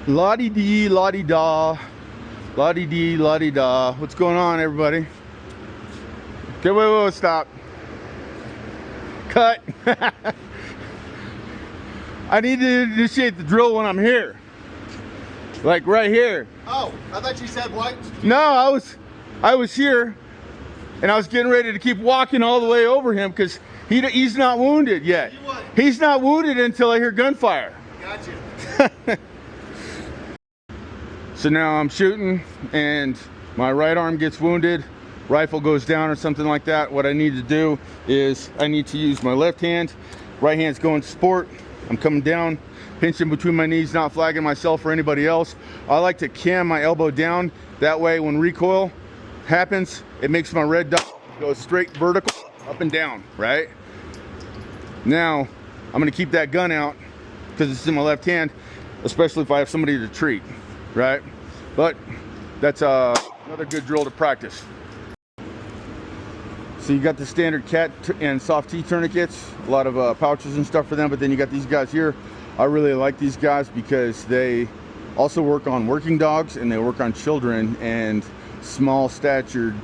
La-di-dee, la-di-da. La-di-dee, la-di-da. What's going on, everybody? Okay, wait, stop. Cut. I need to initiate the drill when I'm here. Like right here. Oh, I thought you said what? No, I was here, and I was getting ready to keep walking all the way over him because he's not wounded yet. He's not wounded until I hear gunfire. Gotcha. So now I'm shooting, and my right arm gets wounded. Rifle goes down or something like that. What I need to do is I need to use my left hand. Right hand's going to sport. I'm coming down, pinching between my knees, not flagging myself or anybody else. I like to cam my elbow down. That way when recoil happens, it makes my red dot go straight vertical, up and down, right? Now, I'm gonna keep that gun out because it's in my left hand, especially if I have somebody to treat, right? But that's another good drill to practice. So you got the standard cat and soft T tourniquets, a lot of pouches and stuff for them, but then you got these guys here. I really like these guys because they also work on working dogs and they work on children and small statured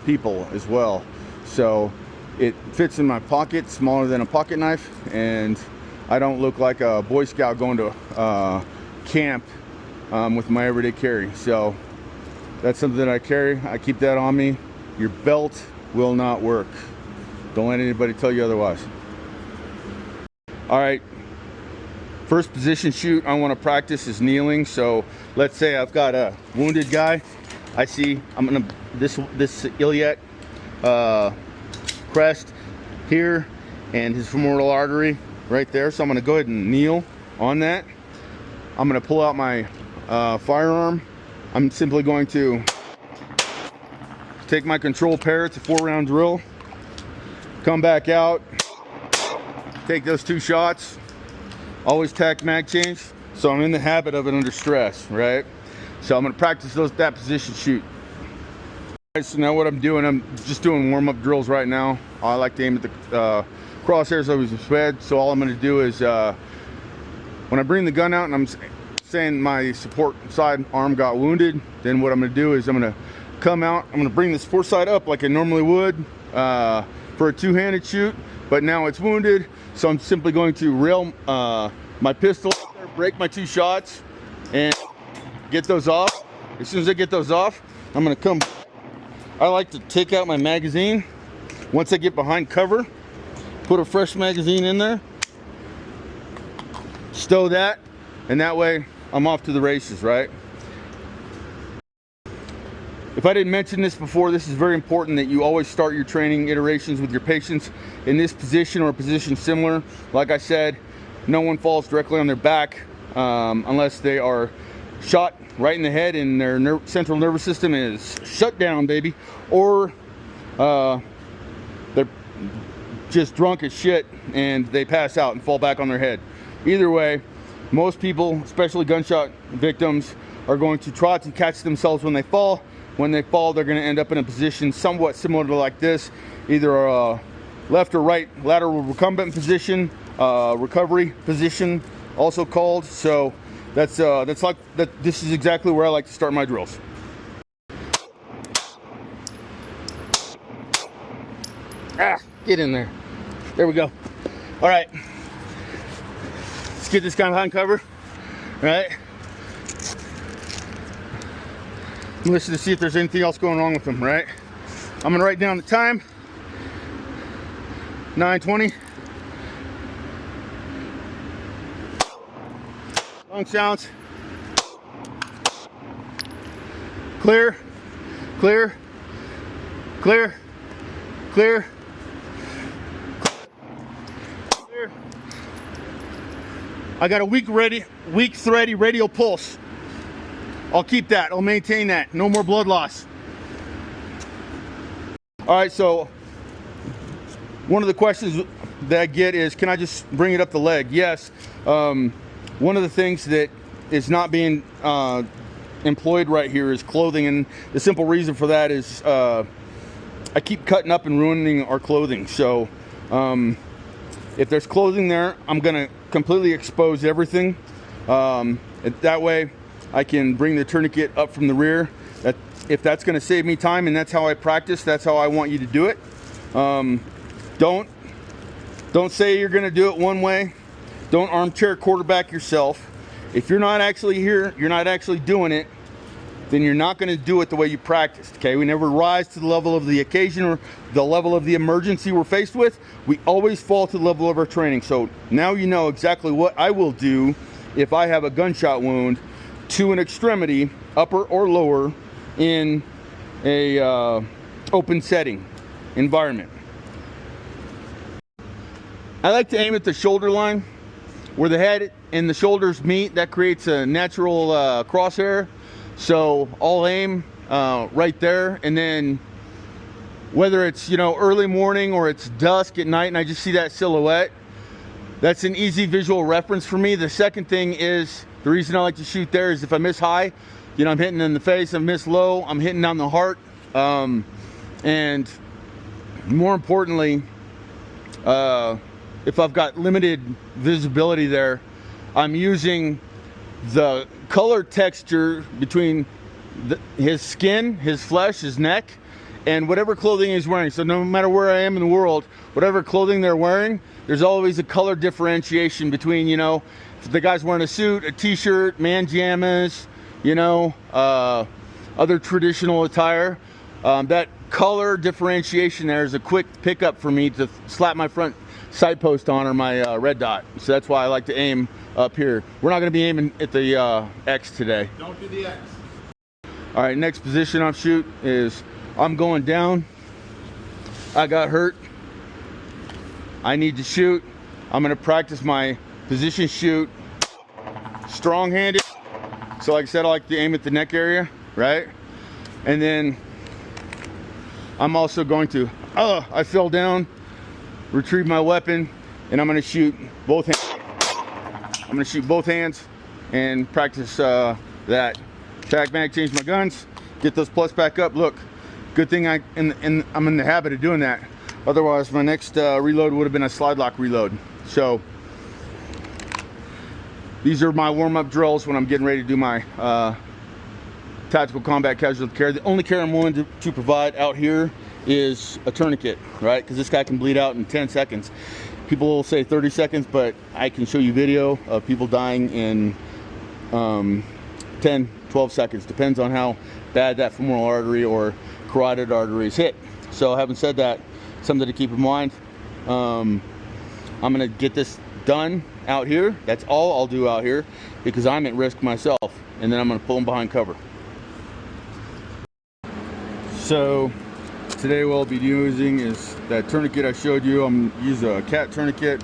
people as well. So it fits in my pocket, smaller than a pocket knife, and I don't look like a Boy Scout going to camp with my everyday carry. So that's something that I carry. I keep that on me. Your belt will not work. Don't let anybody tell you otherwise. All right, first position shoot I want to practice is kneeling. So let's say I've got a wounded guy. I see I'm gonna this iliac crest here and his femoral artery right there. So I'm gonna go ahead and kneel on that. I'm gonna pull out my firearm. I'm simply going to take my control pair. It's a 4-round drill. Come back out, take those 2 shots. Always tack mag change, so I'm in the habit of it under stress, right? So I'm gonna practice that position shoot. Right, so now what I'm doing, I'm just doing warm-up drills right now. I like to aim at the crosshairs always spread. So all I'm gonna do is when I bring the gun out and I'm saying my support side arm got wounded, then what I'm gonna do is I'm gonna come out, I'm gonna bring this foresight up like I normally would for a 2-handed shoot, but now it's wounded, so I'm simply going to rail my pistol, break my 2 shots, and get those off. As soon as I get those off, I'm gonna come, I like to take out my magazine. Once I get behind cover, put a fresh magazine in there, stow that, and that way I'm off to the races, right? If I didn't mention this before, this is very important that you always start your training iterations with your patients in this position or a position similar. Like I said, no one falls directly on their back unless they are shot right in the head and their central nervous system is shut down, baby. Or they're just drunk as shit and they pass out and fall back on their head. Either way, most people, especially gunshot victims, are going to try to catch themselves when they fall. When they fall, they're going to end up in a position somewhat similar to like this, either a left or right lateral recumbent position, recovery position, also called. So that's like that. This is exactly where I like to start my drills. Get in there. There we go. All right, let's get this guy behind cover. All right. Listen to see if there's anything else going wrong with them, right? I'm gonna write down the time. 9:20. Long sounds. Clear, clear, clear, clear, clear. I got a weak thready radial pulse. I'll keep that, I'll maintain that. No more blood loss. All right, so one of the questions that I get is, can I just bring it up the leg? Yes. One of the things that is not being employed right here is clothing, and the simple reason for that is I keep cutting up and ruining our clothing. So if there's clothing there, I'm gonna completely expose everything. That way I can bring the tourniquet up from the rear. If that's going to save me time, and that's how I practice, that's how I want you to do it. Don't say you're going to do it one way. Don't armchair quarterback yourself. If you're not actually here, you're not actually doing it, then you're not going to do it the way you practiced. Okay, we never rise to the level of the occasion or the level of the emergency we're faced with. We always fall to the level of our training. So now you know exactly what I will do if I have a gunshot wound to an extremity, upper or lower, in a open setting environment. I like to aim at the shoulder line where the head and the shoulders meet. That creates a natural crosshair. So I'll aim right there, and then whether it's, you know, early morning or it's dusk at night and I just see that silhouette, that's an easy visual reference for me. The second thing is, the reason I like to shoot there is if I miss high, you know, I'm hitting in the face. I miss low, I'm hitting down the heart. And more importantly, if I've got limited visibility there, I'm using the color texture between his skin, his flesh, his neck, and whatever clothing he's wearing. So no matter where I am in the world, whatever clothing they're wearing, there's always a color differentiation between, you know, if the guy's wearing a suit, a t-shirt, man jammas, you know, other traditional attire. That color differentiation there is a quick pickup for me to slap my front sight post on, or my red dot. So that's why I like to aim up here. We're not going to be aiming at the X today. Don't do the X. All right, next position I'm shoot is I'm going down. I got hurt. I need to shoot. I'm going to practice my position shoot. Strong-handed. So like I said, I like to aim at the neck area, right? And then I'm also going to, I fell down, retrieve my weapon, and I'm going to shoot both hands. I'm going to shoot both hands and practice that. Tag mag, change my guns, get those plus back up. Look, good thing I'm in the habit of doing that. Otherwise, my next reload would have been a slide lock reload. So these are my warm-up drills when I'm getting ready to do my tactical combat casualty care. The only care I'm willing to provide out here is a tourniquet, right? Because this guy can bleed out in 10 seconds. People will say 30 seconds, but I can show you video of people dying in 10, 12 seconds. Depends on how bad that femoral artery or carotid artery is hit. So having said that, something to keep in mind. I'm gonna get this done out here. That's all I'll do out here because I'm at risk myself. And then I'm gonna pull them behind cover. So today what I'll be using is that tourniquet I showed you. I'm gonna use a cat tourniquet.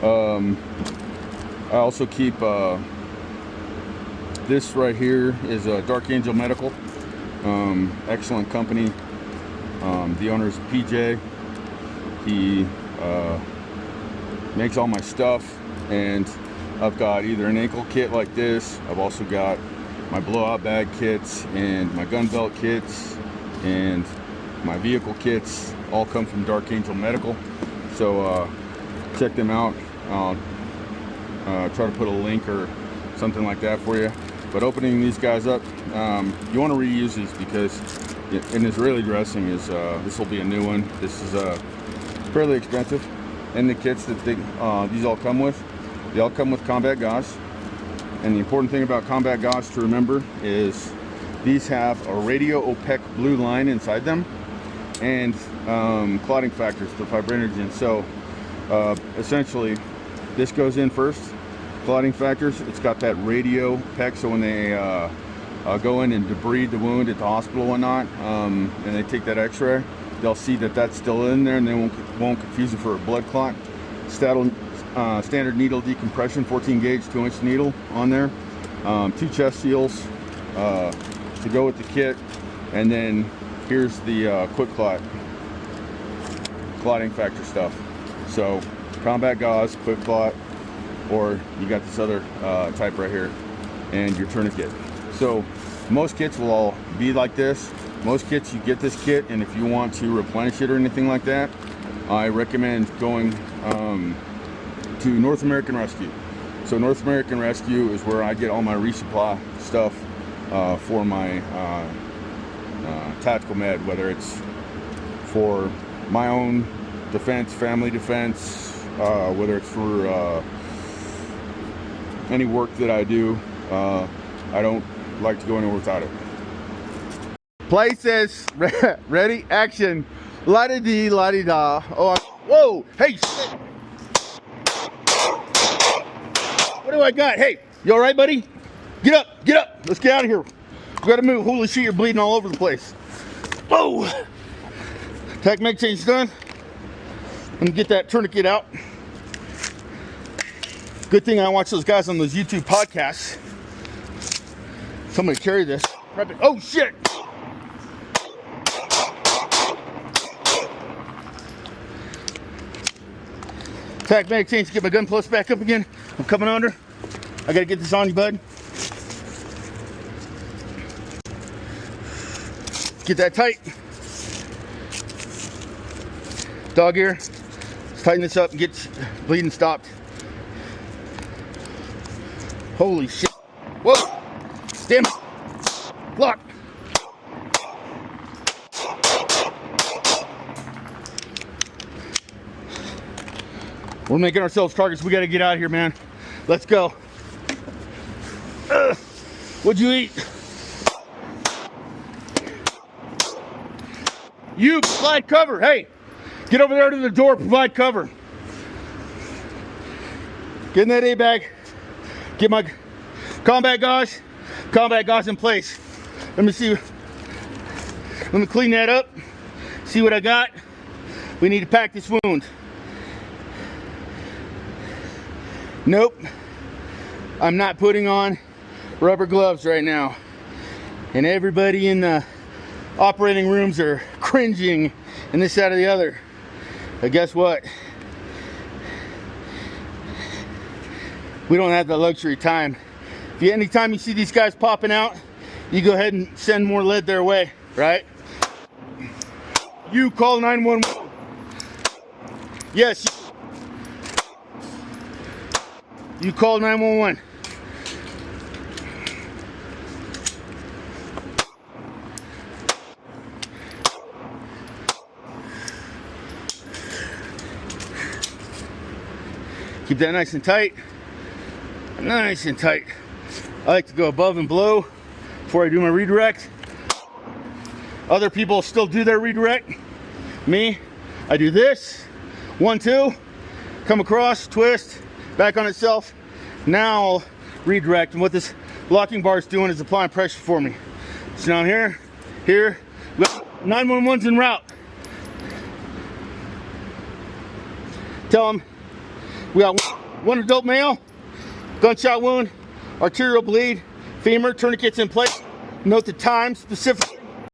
I also keep this right here is a Dark Angel Medical. Excellent company. The owner is PJ. He makes all my stuff, and I've got either an ankle kit like this. I've also got my blowout bag kits and my gun belt kits and my vehicle kits. All come from Dark Angel Medical. So check them out. I'll try to put a link or something like that for you. But opening these guys up, you want to reuse these because in Israeli dressing is this will be a new one. This is fairly expensive. And the kits that these all come with, they all come with combat gauze. And the important thing about combat gauze to remember is these have a radio opaque blue line inside them and clotting factors, the fibrinogen. So essentially this goes in first. Clotting factors, it's got that radio opaque, so when they go in and debride the wound at the hospital and whatnot, and they take that x-ray, they'll see that that's still in there and they won't confuse it for a blood clot. Standard needle decompression, 14 gauge 2-inch needle on there. 2 chest seals to go with the kit, and then here's the quick clotting factor stuff. So combat gauze, quick clot, or you got this other type right here, and your tourniquet. So most kits will all be like this. Most kits, you get this kit, and if you want to replenish it or anything like that, I recommend going to North American Rescue. So North American Rescue is where I get all my resupply stuff for my tactical med, whether it's for my own defense, family defense, whether it's for any work that I do. I don't like to go anywhere without it. Places, ready, action. La-di-dee, la-di-da. Oh, whoa, hey, shit. What do I got? Hey, you all right, buddy? Get up, get up. Let's get out of here. We gotta move. Holy shit, you're bleeding all over the place. Whoa. Tac mag change done. Let me get that tourniquet out. Good thing I watch those guys on those YouTube podcasts. Somebody carry this. Oh shit! Tac mag change, get my gun plus back up again. I'm coming under. I gotta get this on you, bud. Get that tight. Dog ear. Let's tighten this up and get bleeding stopped. Holy shit. Whoa! Damn it! Lock! We're making ourselves targets. We gotta get out of here, man. Let's go. What'd you eat? You provide cover. Hey, get over there to the door. Provide cover. Get in that A bag. Get my combat gauze in place. Let me see. Let me clean that up. See what I got. We need to pack this wound. Nope. I'm not putting on rubber gloves right now. And everybody in the operating rooms are cringing and this, that, or the other. But guess what? We don't have the luxury time. Anytime you see these guys popping out, you go ahead and send more lead their way, right? You call 911. Yes. You call 911. Keep that nice and tight. Nice and tight. I like to go above and below before I do my redirect. Other people still do their redirect. Me, I do this. 1, 2, come across, twist, back on itself. Now I'll redirect, and what this locking bar is doing is applying pressure for me. So now here, 911's en route. Tell them we got one adult male, gunshot wound, arterial bleed, femur, tourniquets in place. Note the time specific.